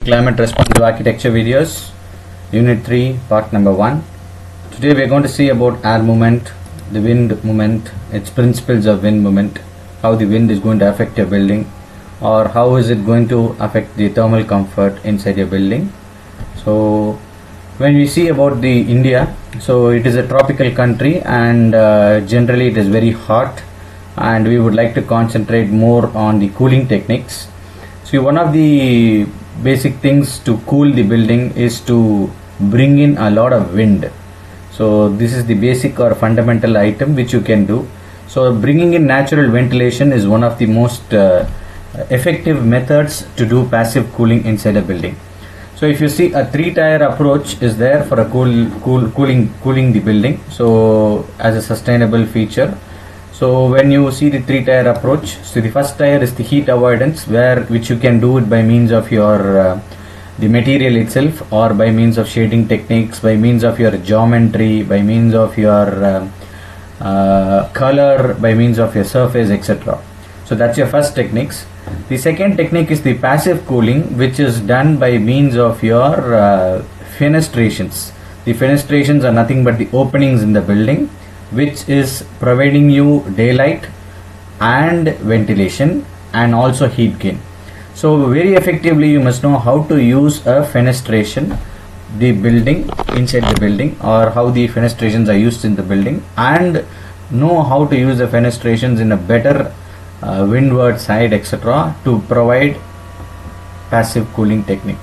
Climate responsive architecture videos, unit 3, part number 1. Today we are going to see about air movement, the wind movement, its principles of wind movement, how the wind is going to affect your building, or how is it going to affect the thermal comfort inside your building. So when we see about the India, so it is a tropical country, and generally it is very hot, and we would like to concentrate more on the cooling techniques. So one of the basic things to cool the building is to bring in a lot of wind. So this is the basic or fundamental item which you can do. So bringing in natural ventilation is one of the most effective methods to do passive cooling inside a building. So if you see, a three-tier approach is there for a cooling the building, so as a sustainable feature. So when you see the three-tier approach, so the first tier is the heat avoidance, which you can do it by means of your the material itself, or by means of shading techniques, by means of your geometry, by means of your color, by means of your surface, etc. So that's your first techniques. The second technique is the passive cooling, which is done by means of your fenestrations. The fenestrations are nothing but the openings in the building, which is providing you daylight and ventilation and also heat gain. So very effectively you must know how to use a fenestration the building, inside the building, or how the fenestrations are used in the building, and know how to use the fenestrations in a better windward side, etc., to provide passive cooling technique.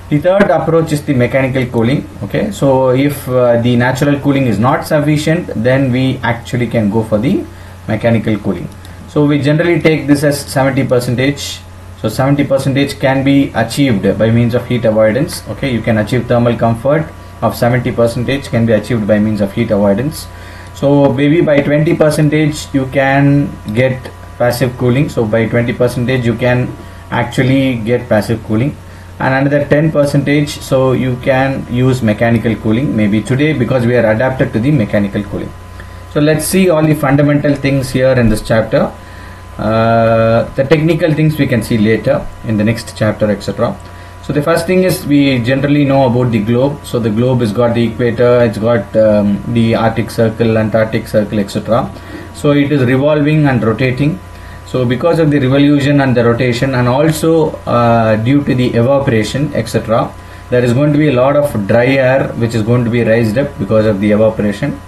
The third approach is the mechanical cooling. Okay, so if the natural cooling is not sufficient, then we actually can go for the mechanical cooling. So we generally take this as 70%. So 70% can be achieved by means of heat avoidance. Okay, you can achieve thermal comfort of 70% can be achieved by means of heat avoidance. So maybe by 20% you can get passive cooling. So by 20% you can actually get passive cooling, and another 10%, so you can use mechanical cooling maybe today, because we are adapted to the mechanical cooling. So let's see all the fundamental things here in this chapter. The technical things we can see later in the next chapter, etc. So the first thing is, we generally know about the globe. So the globe has got the equator, it's got the Arctic Circle, Antarctic Circle, etc. So it is revolving and rotating. So because of the revolution and the rotation, and also due to the evaporation, etc., there is going to be a lot of dry air which is going to be raised up because of the evaporation,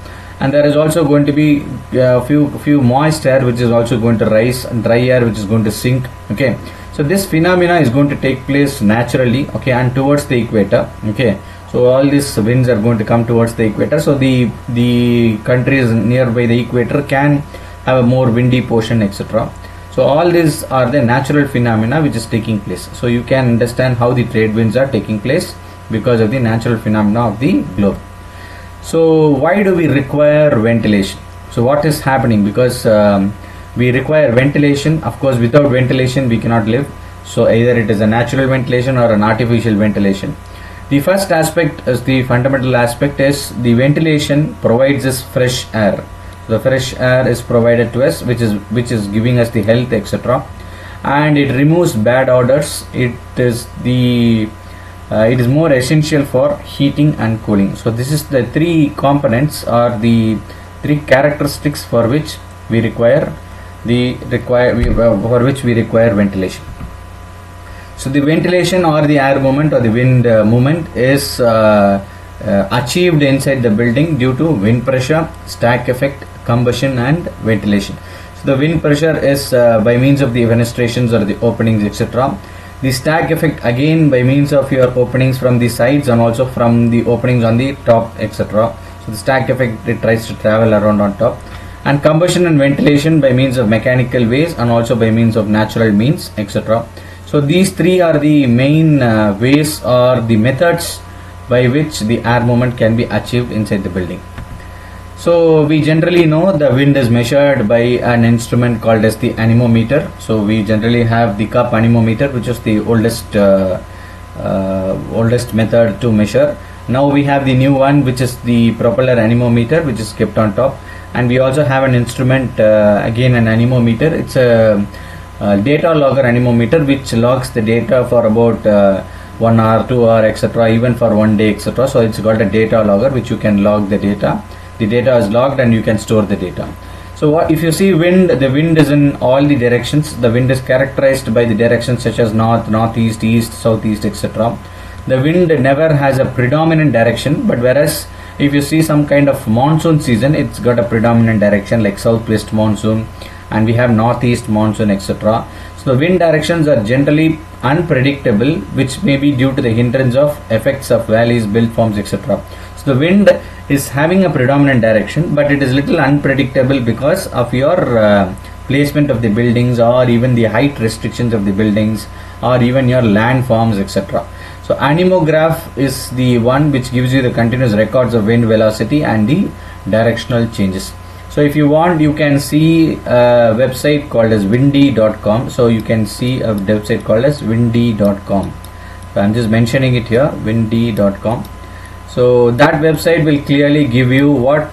and there is also going to be a few moist air which is also going to rise, and dry air which is going to sink. Okay, so this phenomena is going to take place naturally, okay, and towards the equator. Okay, so all these winds are going to come towards the equator, so the countries nearby the equator can have a more windy portion, etc. So all these are the natural phenomena which is taking place. So you can understand how the trade winds are taking place because of the natural phenomena of the globe. So why do we require ventilation? So what is happening? Because we require ventilation. Of course, without ventilation we cannot live. So either it is a natural ventilation or an artificial ventilation. The first aspect is the fundamental aspect is the ventilation provides us fresh air. The fresh air is provided to us, which is giving us the health, etc., and it removes bad odors. It is more essential for heating and cooling. So this is the three components, or the three characteristics for which we require ventilation. So the ventilation, or the air movement, or the wind movement, is achieved inside the building due to wind pressure, stack effect, combustion, and ventilation. So the wind pressure is by means of the fenestrations or the openings, etc. The stack effect, again by means of your openings from the sides and also from the openings on the top, etc. So the stack effect, it tries to travel around on top. And combustion and ventilation by means of mechanical ways and also by means of natural means, etc. So these three are the main ways or the methods by which the air movement can be achieved inside the building. So we generally know the wind is measured by an instrument called as the anemometer. So we generally have the cup anemometer, which is the oldest method to measure. Now we have the new one, which is the propeller anemometer, which is kept on top, and we also have an instrument, again an anemometer. It's a data logger anemometer, which logs the data for about 1 hour, 2 hour, etc., even for 1 day, etc. So it's got a data logger which you can log the data. The data is logged and you can store the data. So what if you see wind, the wind is in all the directions. The wind is characterized by the directions such as north, northeast, east, southeast, etc. The wind never has a predominant direction, but whereas if you see some kind of monsoon season, it's got a predominant direction like southwest monsoon, and we have northeast monsoon, etc. So the wind directions are generally unpredictable, which may be due to the hindrance of effects of valleys, built forms, etc. So the wind is having a predominant direction, but it is little unpredictable because of your placement of the buildings, or even the height restrictions of the buildings, or even your landforms, etc. So anemograph is the one which gives you the continuous records of wind velocity and the directional changes. So if you want, you can see a website called as windy.com. So you can see a website called as windy.com. So I'm just mentioning it here, windy.com. So that website will clearly give you what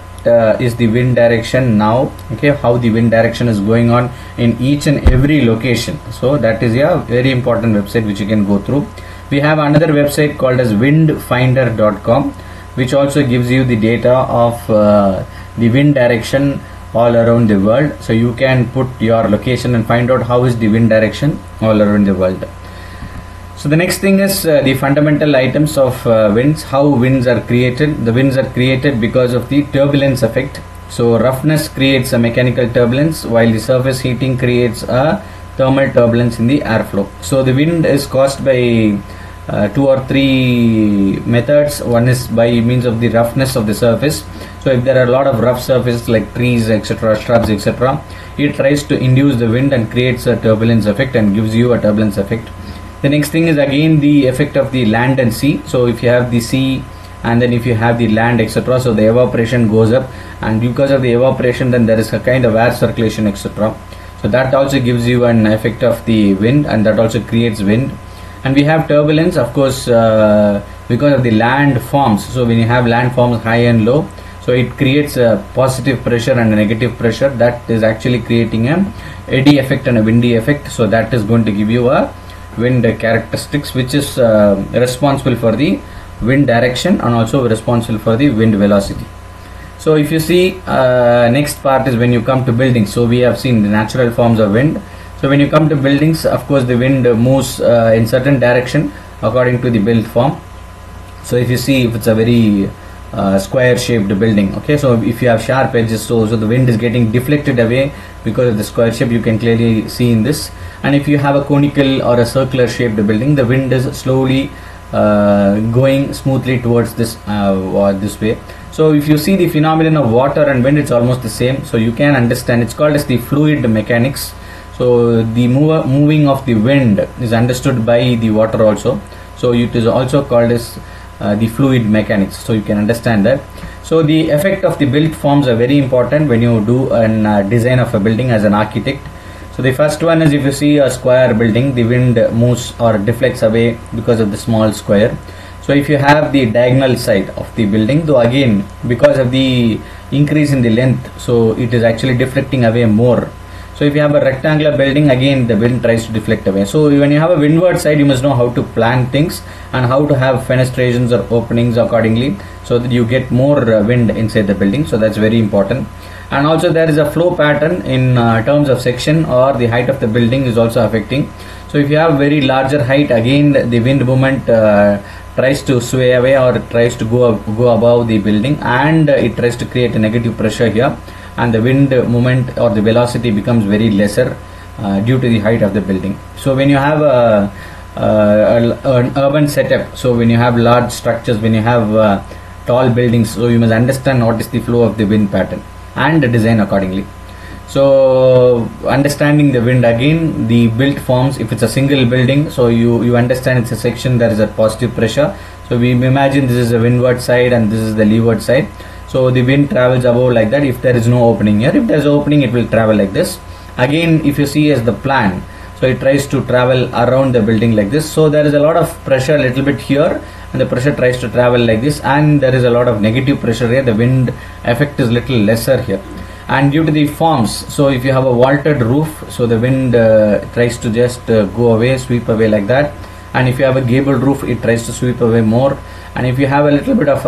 is the wind direction now, okay, how the wind direction is going on in each and every location. So that is a very important website which you can go through. We have another website called as windfinder.com, which also gives you the data of the wind direction all around the world. So you can put your location and find out how is the wind direction all around the world. So the next thing is the fundamental items of winds, how winds are created. The winds are created because of the turbulence effect. So roughness creates a mechanical turbulence, while the surface heating creates a thermal turbulence in the airflow. So the wind is caused by 2 or 3 methods. One is by means of the roughness of the surface. So if there are a lot of rough surfaces like trees, etc., shrubs, etc., it tries to induce the wind and creates a turbulence effect and gives you a turbulence effect. The next thing is again the effect of the land and sea. So if you have the sea and then if you have the land, etc., so the evaporation goes up, and because of the evaporation then there is a kind of air circulation, etc. So that also gives you an effect of the wind, and that also creates wind. And we have turbulence, of course, because of the land forms. So when you have land forms high and low, so it creates a positive pressure and a negative pressure, that is actually creating a eddy effect and a windy effect. So that is going to give you a wind characteristics, which is responsible for the wind direction and also responsible for the wind velocity. So if you see, next part is when you come to buildings. So we have seen the natural forms of wind. So when you come to buildings, of course the wind moves in certain direction according to the build form. So if you see, if it's a very square shaped building, okay, so if you have sharp edges, so the wind is getting deflected away because of the square shape, you can clearly see in this. And if you have a conical or a circular shaped building, the wind is slowly going smoothly towards this way. So if you see the phenomenon of water and wind, it's almost the same. So you can understand, it's called as the fluid mechanics. So the moving of the wind is understood by the water also. So it is also called as the fluid mechanics. So you can understand that. So the effect of the built forms are very important when you do a design of a building as an architect. So the first one is, if you see a square building, the wind moves or deflects away because of the small square. So if you have the diagonal side of the building, though again because of the increase in the length, so it is actually deflecting away more. So if you have a rectangular building, again the wind tries to deflect away. So when you have a windward side, you must know how to plan things and how to have fenestrations or openings accordingly, so that you get more wind inside the building. So that's very important. And also there is a flow pattern in terms of section, or the height of the building is also affecting. So if you have very larger height, again the wind movement tries to sway away or tries to go above the building, and it tries to create a negative pressure here, and the wind movement or the velocity becomes very lesser due to the height of the building. So when you have an urban setup, so when you have large structures, when you have tall buildings, so you must understand what is the flow of the wind pattern and design accordingly. So understanding the wind, again the built forms, if it's a single building, so you understand it's a section, there is a positive pressure. So we imagine this is a windward side and this is the leeward side. So the wind travels above like that if there is no opening here. If there is opening, it will travel like this. Again, if you see as the plan, so it tries to travel around the building like this. So there is a lot of pressure a little bit here, and the pressure tries to travel like this, and there is a lot of negative pressure here. The wind effect is little lesser here. And due to the forms, so if you have a vaulted roof, so the wind tries to just go away, sweep away like that. and if you have a gabled roof, it tries to sweep away more, and if you have a little bit of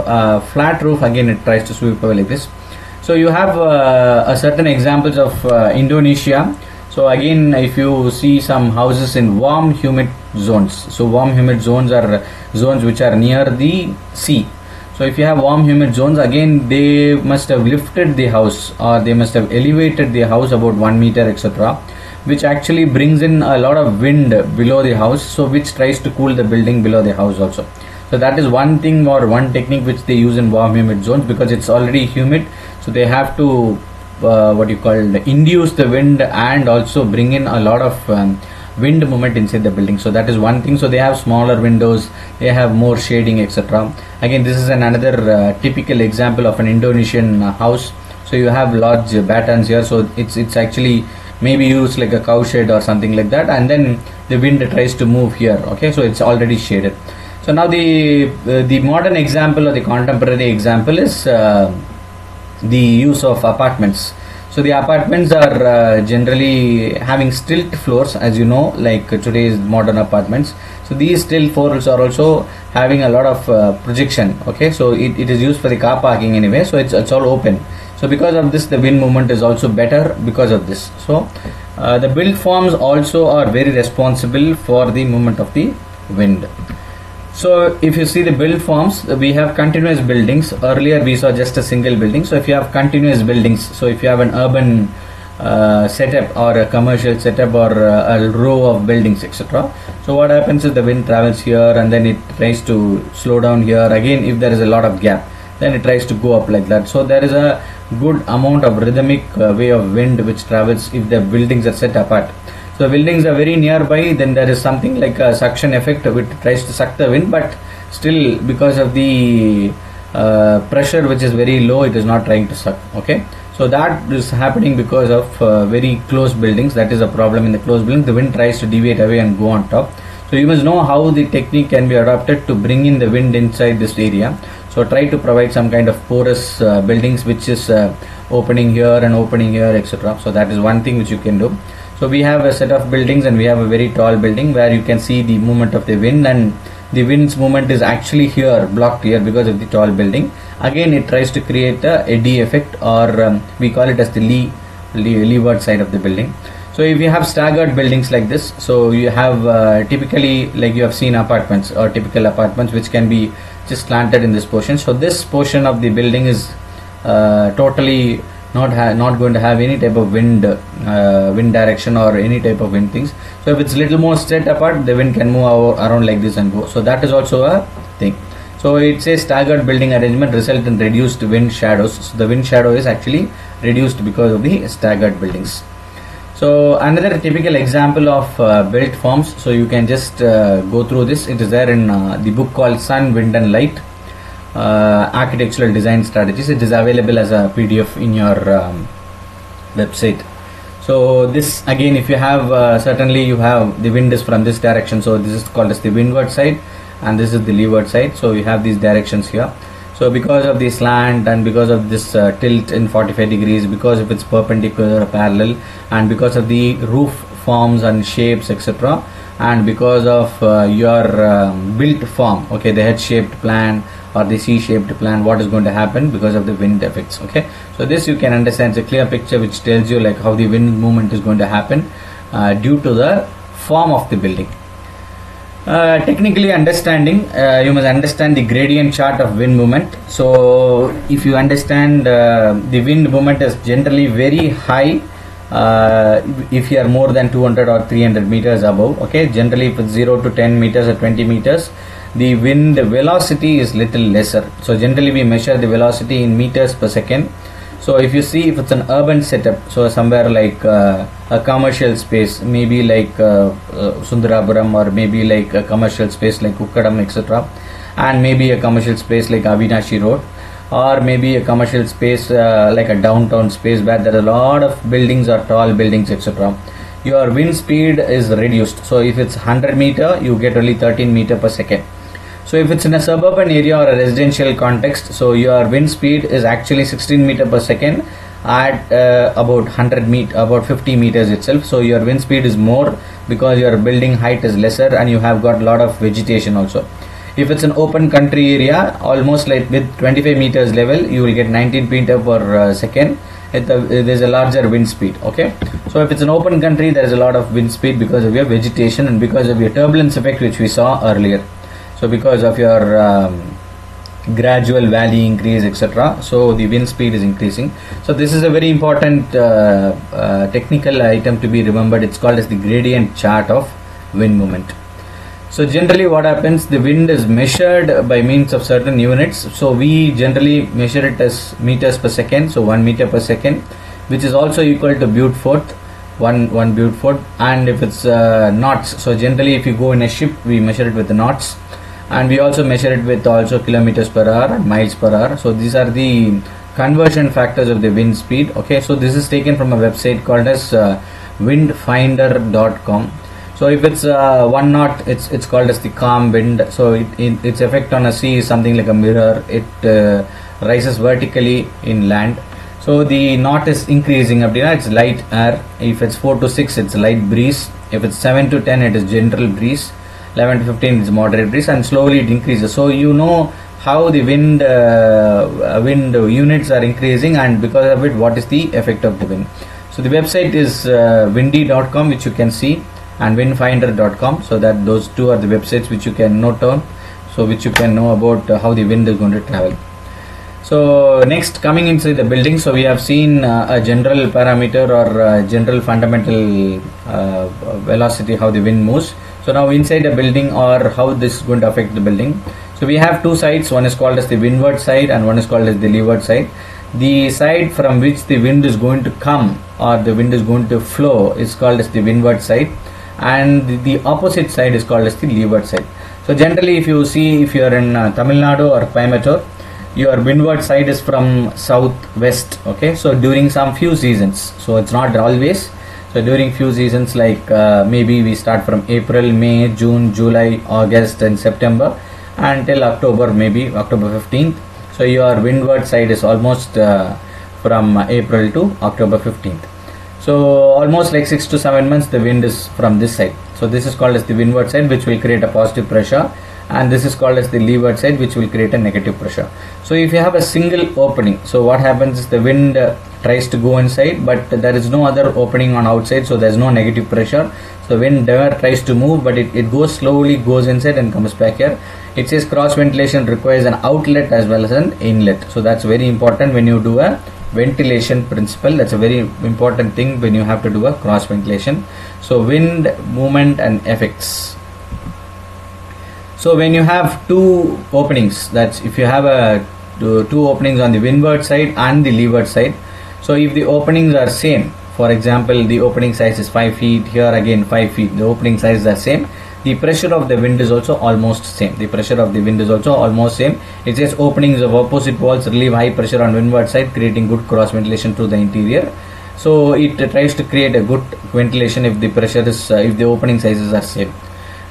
flat roof, again it tries to sweep away like this. So you have a certain examples of Indonesia. So again, if you see some houses in warm humid zones, so warm humid zones are zones which are near the sea. So if you have warm humid zones, again they must have lifted the house, or they must have elevated the house about 1 meter, etc., which actually brings in a lot of wind below the house, so which tries to cool the building below the house also. So that is one thing, or one technique which they use in warm humid zones, because it's already humid, so they have to induce the wind and also bring in a lot of wind movement inside the building. So that is one thing. So they have smaller windows, they have more shading, etc. Again, this is another typical example of an Indonesian house. So you have large batons here, so it's actually maybe used like a cow shed or something like that, and then the wind tries to move here. Okay, so it's already shaded. So now the modern example, or the contemporary example, is the use of apartments. So the apartments are generally having stilt floors, as you know, like today's modern apartments. So these stilt floors are also having a lot of projection. Okay, so it is used for the car parking anyway, so it's all open. So because of this, the wind movement is also better because of this. So the build forms also are very responsible for the movement of the wind. So if you see the build forms, we have continuous buildings. Earlier we saw just a single building. So if you have continuous buildings, so if you have an urban setup or a commercial setup or a row of buildings, etc. So what happens is the wind travels here and then it tries to slow down here. Again, if there is a lot of gap, then it tries to go up like that. So there is a good amount of rhythmic way of wind which travels if the buildings are set apart. So buildings are very nearby, then there is something like a suction effect which tries to suck the wind, but still because of the pressure which is very low, it is not trying to suck. Okay, so that is happening because of very close buildings. That is a problem in the close buildings. The wind tries to deviate away and go on top. So you must know how the technique can be adopted to bring in the wind inside this area. So try to provide some kind of porous buildings which is opening here and opening here, etc. So that is one thing which you can do. So we have a set of buildings and we have a very tall building where you can see the movement of the wind, and the wind's movement is actually here, blocked here because of the tall building. Again, it tries to create a eddy effect, or we call it as the leeward side of the building. So if you have staggered buildings like this, so you have typically, like you have seen apartments or typical apartments which can be just slanted in this portion. So this portion of the building is totally not going to have any type of wind direction or any type of wind things. So if it's little more straight apart, the wind can move around like this and go. So that is also a thing. So it says staggered building arrangement result in reduced wind shadows. So the wind shadow is actually reduced because of the staggered buildings. So another typical example of built forms, so you can just go through this. It is there in the book called Sun, Wind and Light, Architectural Design Strategies. It is available as a PDF in your website. So this again, if you have certainly you have the wind is from this direction, so this is called as the windward side, and this is the leeward side. So you have these directions here. So because of the slant and because of this tilt in 45 degrees, because of its perpendicular or parallel, and because of the roof forms and shapes, etc., and because of your built form, okay, the head shaped plan or the C shaped plan, what is going to happen because of the wind effects. Okay, so this you can understand. It's a clear picture which tells you like how the wind movement is going to happen due to the form of the building. Technically understanding, you must understand the gradient chart of wind movement. So if you understand the wind movement is generally very high if you are more than 200 or 300 meters above. Okay, generally if it's 0 to 10 meters or 20 meters, the wind velocity is little lesser. So generally we measure the velocity in meters per second. So if you see, if it's an urban setup, so somewhere like a commercial space, maybe like Sundarapuram, or maybe like a commercial space like Ukkadam, etc., and maybe a commercial space like Avinashi Road, or maybe a commercial space like a downtown space where there are a lot of buildings or tall buildings, etc., your wind speed is reduced. So if it's 100 meter, you get only 13 meter per second. So if it's in a suburban area or a residential context, so your wind speed is actually 16 meter per second, at about 50 meters itself. So your wind speed is more because your building height is lesser and you have got a lot of vegetation also. If it's an open country area, almost like with 25 meters level, you will get 19 meter per second. There's a larger wind speed. Okay, so if it's an open country, there is a lot of wind speed because of your vegetation and because of your turbulence effect, which we saw earlier. So because of your gradual valley increase, etc., so the wind speed is increasing. So this is a very important technical item to be remembered. It's called as the gradient chart of wind movement. So generally what happens, the wind is measured by means of certain units. So we generally measure it as meters per second, so 1 meter per second, which is also equal to Beaufort, one Beaufort. And if it's knots, so generally if you go in a ship, we measure it with the knots, and we also measure it with also kilometers per hour and miles per hour. So these are the conversion factors of the wind speed. Okay, so this is taken from a website called as windfinder.com. So if it's 1 knot, it's called as the calm wind. So its effect on a sea is something like a mirror. It rises vertically in land. So the knot is increasing up there, it's light air. If it's 4 to 6, it's light breeze. If it's 7 to 10, it is gentle breeze. 11 to 15 is moderate breeze, and slowly it increases. So you know how the wind units are increasing, and because of it, what is the effect of the wind. So the website is windy.com, which you can see, and windfinder.com. so that those two are the websites which you can note down, so which you can know about how the wind is going to travel. So next, coming inside the building, so we have seen a general parameter or general fundamental velocity, how the wind moves. So now inside the building, or how this is going to affect the building. So we have two sides, one is called as the windward side and one is called as the leeward side. The side from which the wind is going to come or the wind is going to flow is called as the windward side, and the opposite side is called as the leeward side. So generally, if you see, if you are in Tamil Nadu or Coimbatore, your windward side is from southwest. Okay, so during some few seasons, so it's not always. So during few seasons, like maybe we start from April, May, June, July, August and September until October, maybe October 15th. So your windward side is almost from April to October 15th. So almost like 6 to 7 months the wind is from this side. So this is called as the windward side, which will create a positive pressure, and this is called as the leeward side, which will create a negative pressure. So if you have a single opening, so what happens is the wind tries to go inside, but there is no other opening on outside, so there is no negative pressure. So the wind never tries to move, but it goes slowly, goes inside and comes back here. It says cross ventilation requires an outlet as well as an inlet. So that's very important when you do a ventilation principle. That's a very important thing when you have to do a cross ventilation. So wind movement and effects. So when you have two openings, that's if you have two openings on the windward side and the leeward side. So if the openings are same, for example, the opening size is 5 feet, here again 5 feet, the opening size are same, the pressure of the wind is also almost same. The pressure of the wind is also almost same. It says openings of opposite walls relieve high pressure on windward side, creating good cross ventilation to the interior. So it tries to create a good ventilation if the pressure is if the opening sizes are same.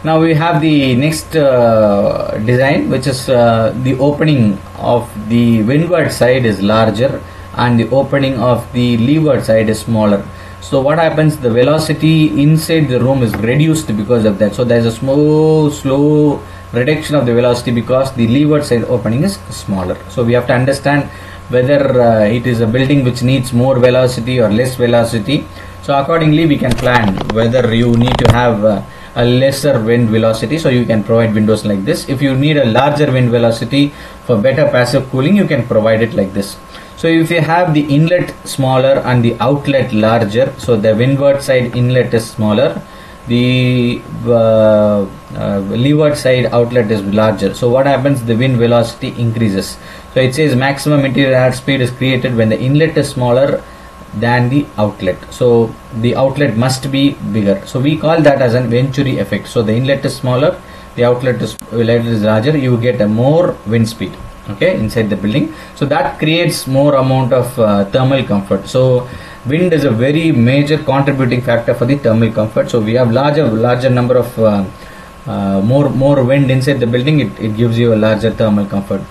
Now we have the next design, which is the opening of the windward side is larger and the opening of the leeward side is smaller. So what happens, the velocity inside the room is reduced because of that. So there is a slow reduction of the velocity because the leeward side opening is smaller. So we have to understand whether it is a building which needs more velocity or less velocity. So accordingly we can plan whether you need to have a lesser wind velocity, so you can provide windows like this. If you need a larger wind velocity for better passive cooling, you can provide it like this. So if you have the inlet smaller and the outlet larger, so the windward side inlet is smaller, the leeward side outlet is larger. So what happens, the wind velocity increases. So it says maximum interior air speed is created when the inlet is smaller than the outlet. So the outlet must be bigger. So we call that as an Venturi effect. So the inlet is smaller, the outlet is larger, you get a more wind speed, okay, inside the building. So that creates more amount of thermal comfort. So wind is a very major contributing factor for the thermal comfort. So we have larger number of more wind inside the building, it gives you a larger thermal comfort.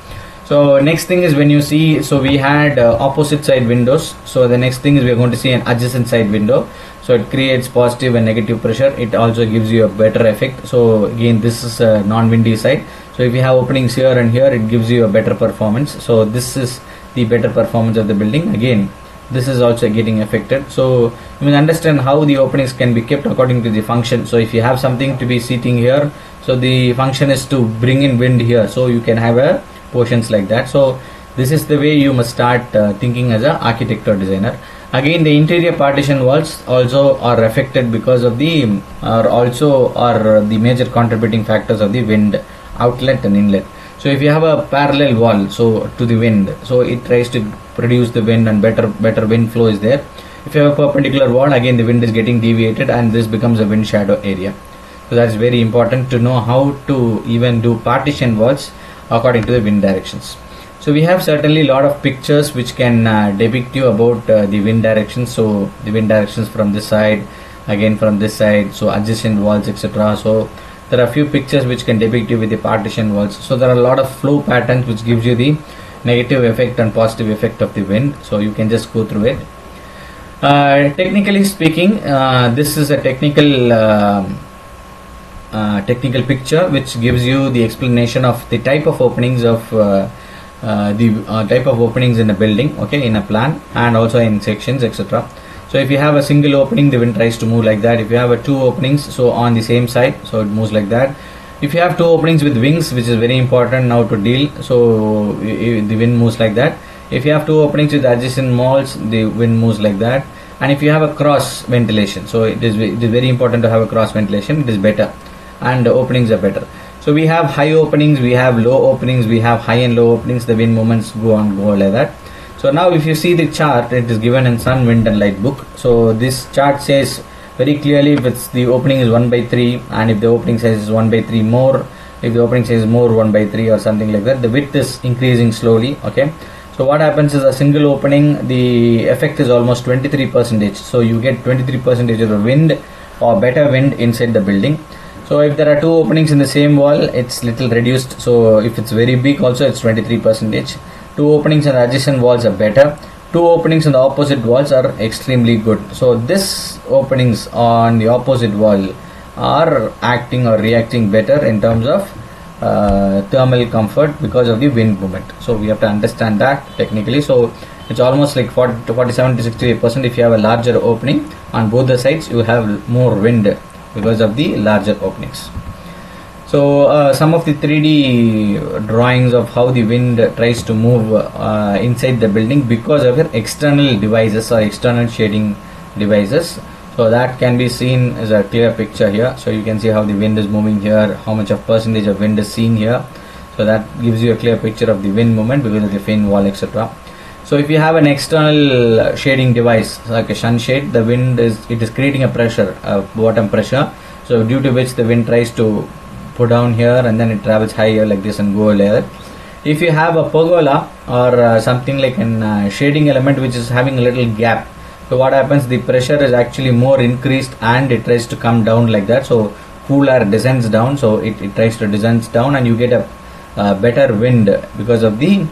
So next thing is when you see, so we had opposite side windows. So the next thing is we are going to see an adjacent side window. So it creates positive and negative pressure. It also gives you a better effect. So again, this is a non-windy side. So if you have openings here and here, it gives you a better performance. So this is the better performance of the building. Again, this is also getting affected. So you will understand how the openings can be kept according to the function. So if you have something to be seating here, so the function is to bring in wind here. So you can have a portions like that. So this is the way you must start thinking as an architect or designer. Again, the interior partition walls also are affected because of the are the major contributing factors of the wind outlet and inlet. So if you have a parallel wall, so to the wind, so it tries to produce the wind and better wind flow is there. If you have a perpendicular wall, again the wind is getting deviated and this becomes a wind shadow area. So that's very important to know how to even do partition walls according to the wind directions. So we have certainly a lot of pictures which can depict you about the wind directions. So the wind directions from this side, again from this side, so adjacent walls, etc. So there are a few pictures which can depict you with the partition walls. So there are a lot of flow patterns which gives you the negative effect and positive effect of the wind. So you can just go through it. Technically speaking, this is a technical picture which gives you the explanation of the type of openings of type of openings in a building, okay, in a plan and also in sections, etc. So if you have a single opening, the wind tries to move like that. If you have two openings, so on the same side, so it moves like that. If you have two openings with wings, which is very important now to deal, so the wind moves like that. If you have two openings with adjacent walls, the wind moves like that. And if you have a cross ventilation, so it is very important to have a cross ventilation. It is better and the openings are better. So we have high openings, we have low openings, we have high and low openings. The wind movements go like that. So now if you see the chart, it is given in Sun, Wind and Light book. So this chart says very clearly if it's the opening is 1/3 and if the opening size is 1/3 more, if the opening size is more 1/3 or something like that, the width is increasing slowly, okay. So what happens is a single opening, the effect is almost 23%. So you get 23% of the wind or better wind inside the building. So if there are two openings in the same wall, it's little reduced. So if it's very big also, it's 23%. Two openings on the adjacent walls are better. Two openings on the opposite walls are extremely good. So this openings on the opposite wall are acting or reacting better in terms of thermal comfort because of the wind movement. So we have to understand that technically. So it's almost like 47 to 68%. If you have a larger opening on both the sides, you have more wind because of the larger openings. So some of the 3D drawings of how the wind tries to move inside the building because of your external devices or external shading devices. So that can be seen as a clear picture here. So you can see how the wind is moving here, how much of percentage of wind is seen here. So that gives you a clear picture of the wind movement because of the fin wall, etc. So if you have an external shading device like a sunshade, the wind is creating a pressure, a bottom pressure. So due to which the wind tries to put down here and then it travels higher like this and go there. If you have a pergola or something like an shading element which is having a little gap, so what happens, the pressure is actually more increased and it tries to come down like that. So cool air descends down, so it tries to descend down and you get a better wind because of the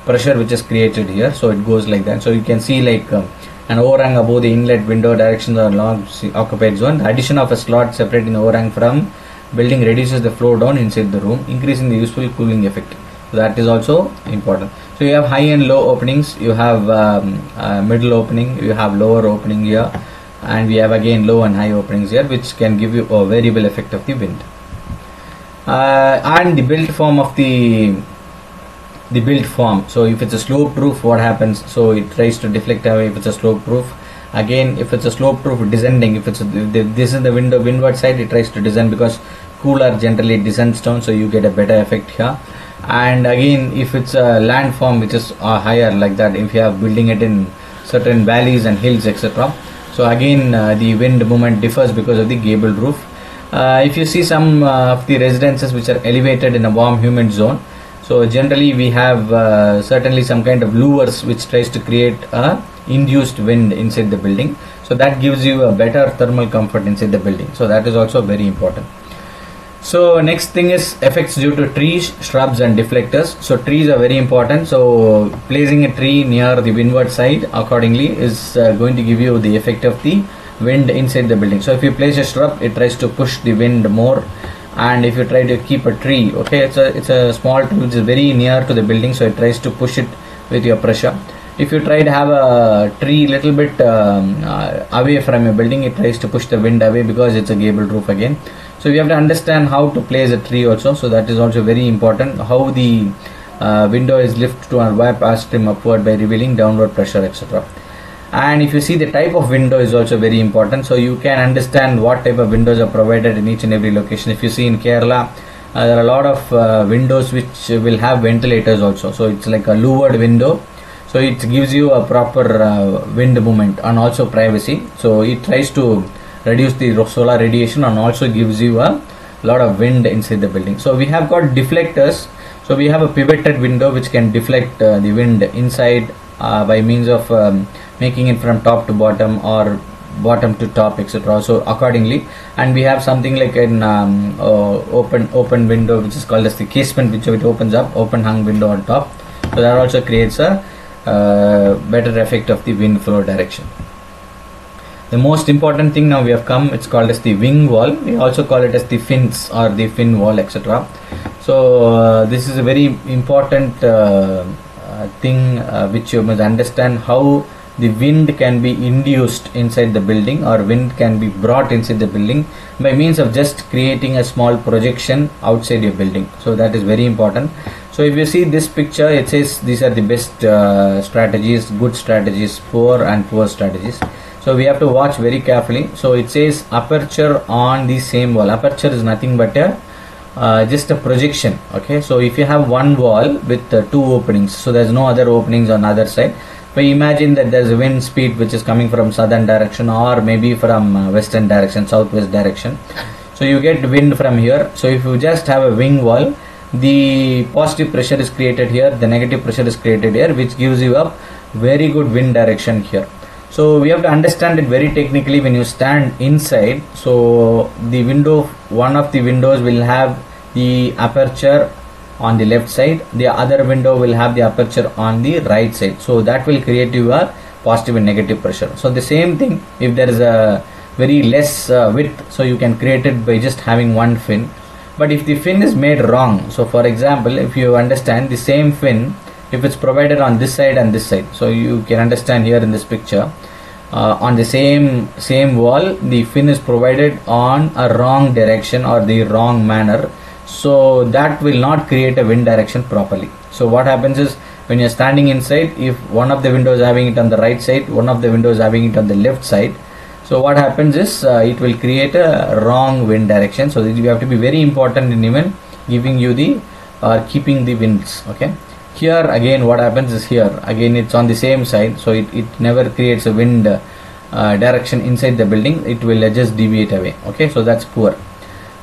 pressure which is created here. So it goes like that. So you can see like an overhang above the inlet window directions or long occupied zone. The addition of a slot separating the overhang from building reduces the flow down inside the room, increasing the useful cooling effect. So that is also important. So you have high and low openings, you have middle opening, you have lower opening here, and we have again low and high openings here, which can give you a variable effect of the wind. And the built form of the built form. So if it's a slope proof, what happens? So it tries to deflect away if it's a slope proof. Again, if it's a slope proof descending, if it's this is the windward side, it tries to descend because cooler generally descends down, so you get a better effect here. And again, if it's a landform which is higher like that, if you are building it in certain valleys and hills, etc. So again, the wind movement differs because of the gabled roof. If you see some of the residences which are elevated in a warm humid zone, so generally we have certainly some kind of louvers which tries to create a induced wind inside the building. So that gives you a better thermal comfort inside the building. So that is also very important. So next thing is effects due to trees, shrubs and deflectors. So trees are very important. So placing a tree near the windward side accordingly is going to give you the effect of the wind inside the building. So if you place a shrub, it tries to push the wind more, and if you try to keep a tree, okay, it's a small tree which is very near to the building, so it tries to push it with your pressure. If you try to have a tree little bit away from your building, it tries to push the wind away because it's a gabled roof again. So you have to understand how to place a tree also. So that is also very important, how the window is lifted to and wire pass trim upward by revealing downward pressure, etc. And if you see, the type of window is also very important, so you can understand what type of windows are provided in each and every location. If you see in Kerala, there are a lot of windows which will have ventilators also, so it's like a louvered window, so it gives you a proper wind movement and also privacy. So it tries to reduce the solar radiation and also gives you a lot of wind inside the building. So we have got deflectors. So we have a pivoted window which can deflect the wind inside by means of making it from top to bottom or bottom to top, etc. So accordingly, and we have something like an open window which is called as the casement, which it opens up, open hung window on top. So that also creates a better effect of the wind flow direction. The most important thing now we have come, it's called as the wing wall. We also call it as the fins or the fin wall, etc. So this is a very important thing which you must understand, how the wind can be induced inside the building or wind can be brought inside the building by means of just creating a small projection outside your building. So that is very important. So if you see this picture, it says these are the best strategies, good strategies, poor and poor strategies. So we have to watch very carefully. So it says aperture on the same wall. Aperture is nothing but a just a projection. Okay, so if you have one wall with two openings, so there's no other openings on the other side, but imagine that there's a wind speed which is coming from southern direction or maybe from western direction, southwest direction. So you get wind from here. So if you just have a wing wall, the positive pressure is created here, the negative pressure is created here, which gives you a very good wind direction here. So we have to understand it very technically when you stand inside. So the window, one of the windows will have the aperture on the left side, the other window will have the aperture on the right side. So that will create you a positive and negative pressure. So the same thing, if there is a very less width, so you can create it by just having one fin. But if the fin is made wrong, so for example, if you understand the same fin, if it's provided on this side and this side, so you can understand here in this picture, on the same wall, the fin is provided on a wrong direction or the wrong manner, so that will not create a wind direction properly. So what happens is, when you're standing inside, if one of the windows having it on the right side, one of the windows having it on the left side, so what happens is it will create a wrong wind direction. So you have to be very important in even giving you the or keeping the winds. Okay, here again what happens is, here again it's on the same side, so it never creates a wind direction inside the building, it will just deviate away. Okay, so that's poor.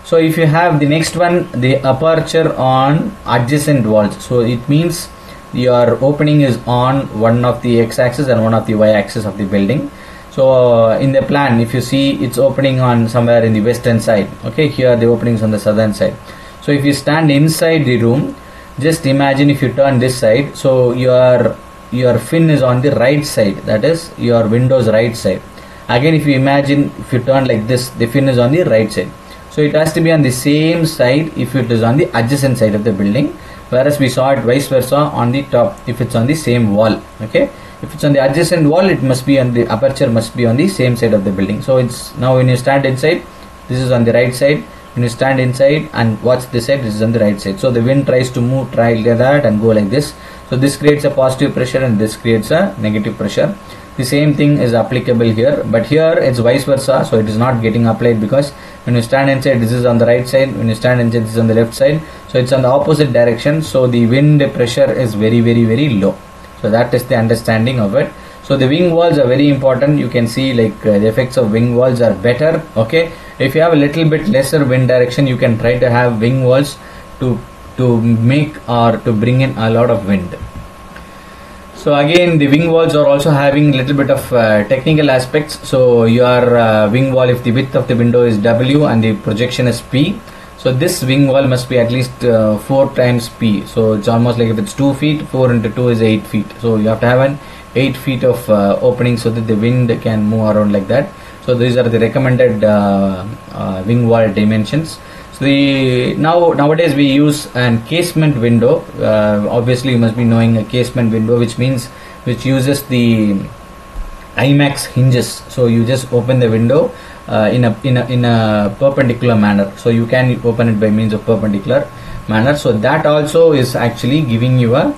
So if you have the next one, the aperture on adjacent walls, so it means your opening is on one of the x-axis and one of the y-axis of the building. So in the plan, if you see, it's opening on somewhere in the western side. Okay, here the opening is on the southern side. So if you stand inside the room, just imagine if you turn this side, so your fin is on the right side, that is your window's right side. Again, if you imagine, if you turn like this, the fin is on the right side. So it has to be on the same side if it is on the adjacent side of the building, whereas we saw it vice versa on the top if it's on the same wall. Okay, if it's on the adjacent wall, it must be on the aperture must be on the same side of the building. So it's now when you stand inside, this is on the right side. When you stand inside and watch this side, this is on the right side. So the wind tries to move, try like that and go like this. So this creates a positive pressure and this creates a negative pressure. The same thing is applicable here, but here it's vice versa, so it is not getting applied, because when you stand inside, this is on the right side, when you stand inside, this is on the left side, so it's on the opposite direction, so the wind pressure is very low. So that is the understanding of it. So the wing walls are very important. You can see like the effects of wing walls are better. Okay, if you have a little bit lesser wind direction, you can try to have wing walls to make or to bring in a lot of wind. So again, the wing walls are also having little bit of technical aspects. So your wing wall, if the width of the window is W and the projection is P, So this wing wall must be at least 4 times P. So it's almost like if it's 2 feet, 4 into 2 is 8 feet. So you have to have an 8 feet of opening so that the wind can move around like that. So these are the recommended wing wall dimensions. So nowadays we use an casement window. Obviously you must be knowing a casement window, which uses the IMAX hinges. So you just open the window in a perpendicular manner. So you can open it by means of perpendicular manner. So that also is actually giving you a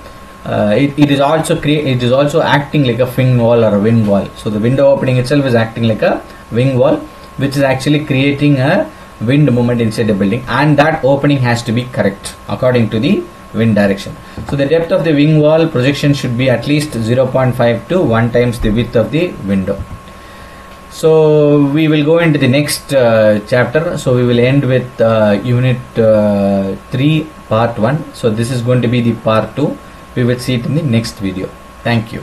it is also acting like a wing wall or a wind wall. So the window opening itself is acting like a wing wall, which is actually creating a wind movement inside the building, and that opening has to be correct according to the wind direction. So the depth of the wing wall projection should be at least 0.5 to 1 times the width of the window. So we will go into the next chapter. So we will end with unit 3 part 1. So this is going to be the part 2. We will see it in the next video. Thank you.